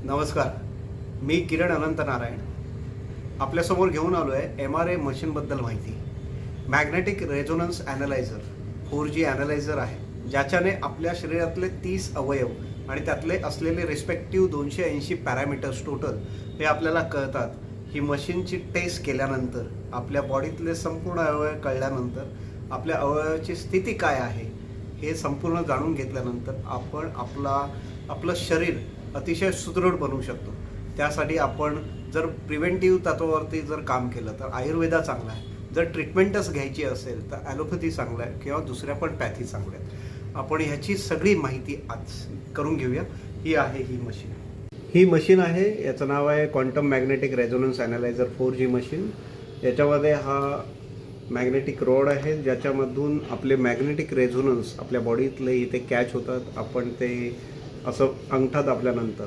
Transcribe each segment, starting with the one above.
नमस्कार, मी किरण अनंत नारायण आपल्यासमोर घेऊन आलो आहे MRI मशीनबद्दल माहिती. Magnetic resonance analyser 4G analyser आहे, ज्याच्याने आपल्या शरीरातले 30 अवयव आणि त्यातले असलेले रिस्पेक्टिव्ह 280 पॅरामीटर्स टोटल हे आपल्याला कळतात. ही मशीनची टेस्ट केल्यानंतर आपल्या बॉडीतले संपूर्ण अवयव कळल्यानंतर आपल्या अवयवाची स्थिती काय आहे हे संपूर्ण जाणून घेतल्यानंतर आपण आपलं शरीर अतिशय सुदृढ बनवू शकतो. त्यासाठी आपण जर प्रिव्हेंटिव्ह तत्वावरती जर काम केलं तर आयुर्वेदा चांगला आहे. जर ट्रीटमेंटच घ्यायची असेल तर ॲलोपॅथी चांगलं आहे किंवा दुसऱ्या पण पॅथी चांगल्या आहेत. आपण ह्याची सगळी माहिती आज करून घेऊया. ही आहे ही मशीन आहे, याचं नाव आहे quantum magnetic resonance analyser 4G machine. याच्यामध्ये हा मॅग्नेटिक रॉड आहे, ज्याच्यामधून आपले मॅग्नेटिक रेझोनन्स आपल्या बॉडीतले इथे कॅच होतात. आपण ते असं अंगठा दाबल्यानंतर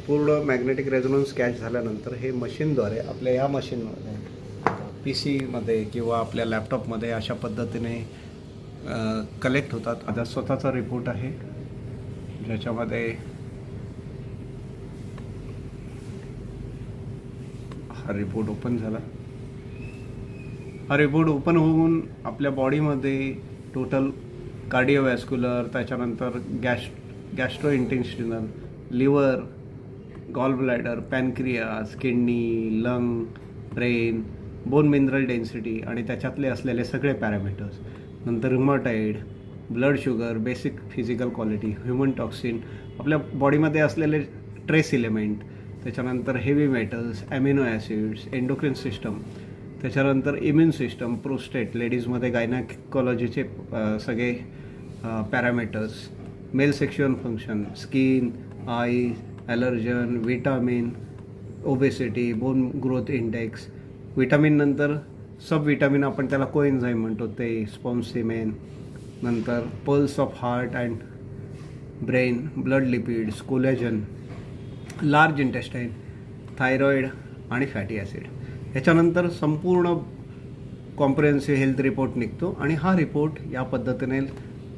पूर्ण मॅग्नेटिक रेझोनन्स कॅच झाल्यानंतर हे मशीनद्वारे आपल्या ह्या मशीनमध्ये PC किंवा आपल्या लॅपटॉपमध्ये अशा पद्धतीने कलेक्ट होतात. माझा स्वतःचा रिपोर्ट आहे, ज्याच्यामध्ये हा रिपोर्ट ओपन झाला. हा रिपोर्ट ओपन होऊन आपल्या बॉडीमध्ये टोटल कार्डिओवॅस्क्युलर, त्याच्यानंतर gastrointestinal, liver, gall bladder, pancreas, kidney, lung, brain, bone mineral density आणि त्याच्यातले असलेले सगळे पॅरामीटर्स, नंतर rheumatoid, blood sugar, basic physical quality, human toxin, आपल्या बॉडीमध्ये असलेले ट्रेस इलेमेंट, त्याच्यानंतर heavy metals, amino acids, endocrine system, त्याच्यानंतर इम्युन सिस्टम, प्रोस्टेट, लेडीजमध्ये गायनाकोलॉजीचे सगळे parameters, male sexual function, skin, eye, allergen, vitamin, obesity, bone growth index, vitamin नंतर sub vitamin आपण त्याला कोएन्झाईम म्हणतो ते, स्पॉन्सिमेन, नंतर pulse of heart and brain, blood lipids, collagen, large intestine, thyroid आणि फॅटी ॲसिड. ह्याच्यानंतर संपूर्ण कॉम्प्रिहेन्सिव्ह हेल्थ रिपोर्ट निघतो आणि हा रिपोर्ट या पद्धतीने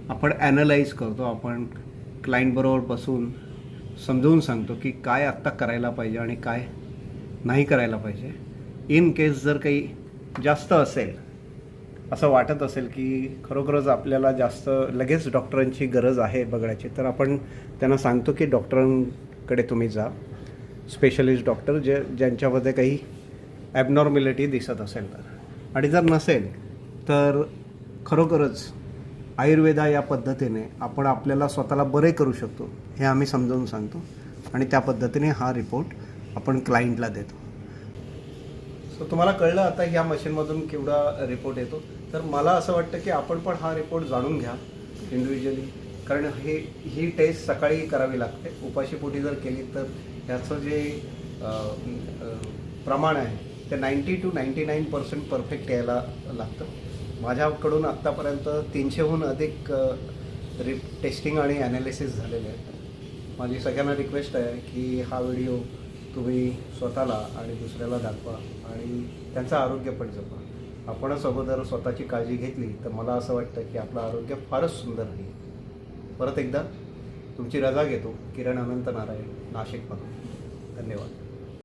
आपण ॲनालाइज करतो. आपण क्लायंटबरोबर बसून समजवून सांगतो की काय आत्ता करायला पाहिजे आणि काय नाही करायला पाहिजे. इन केस जर काही जास्त असेल, असं वाटत असेल की खरोखरच आपल्याला जास्त लगेच डॉक्टरांची गरज आहे बघण्याची, तर आपण त्यांना सांगतो की डॉक्टरांकडे तुम्ही जा, स्पेशलिस्ट डॉक्टर ज्यांच्यामध्ये काही ॲबनॉर्मॅलिटी दिसत असेल तर. आणि जर नसेल तर खरोखरच आयुर्वेदा या पद्धतीने आपण आपल्याला स्वतःला बरे करू शकतो हे आम्ही समजावून सांगतो आणि त्या पद्धतीने हा रिपोर्ट आपण क्लायंटला देतो. सो तुम्हाला कळलं आता ह्या मशीनमधून केवढा रिपोर्ट येतो. तर मला असं वाटतं की आपण पण हा रिपोर्ट जाणून घ्या इंडिव्हिज्युअली, कारण ही टेस्ट सकाळी करावी लागते. उपाशीपोटी जर केली तर ह्याचं जे प्रमाण आहे ते 90 to 99% परफेक्ट यायला लागतं. माझ्याकडून आत्तापर्यंत 300हून अधिक टेस्टिंग आणि ॲनालिसिस झालेले आहेत. माझी सगळ्यांना रिक्वेस्ट आहे की हा व्हिडिओ तुम्ही स्वतःला आणि दुसऱ्याला दाखवा आणि त्यांचं आरोग्य पण जपा. आपणच अगोदर स्वतःची काळजी घेतली तर मला असं वाटतं की आपलं आरोग्य फारच सुंदर राहील. परत एकदा तुमची रजा घेतो. किरण अनंत नारायण, नाशिकमधून. धन्यवाद.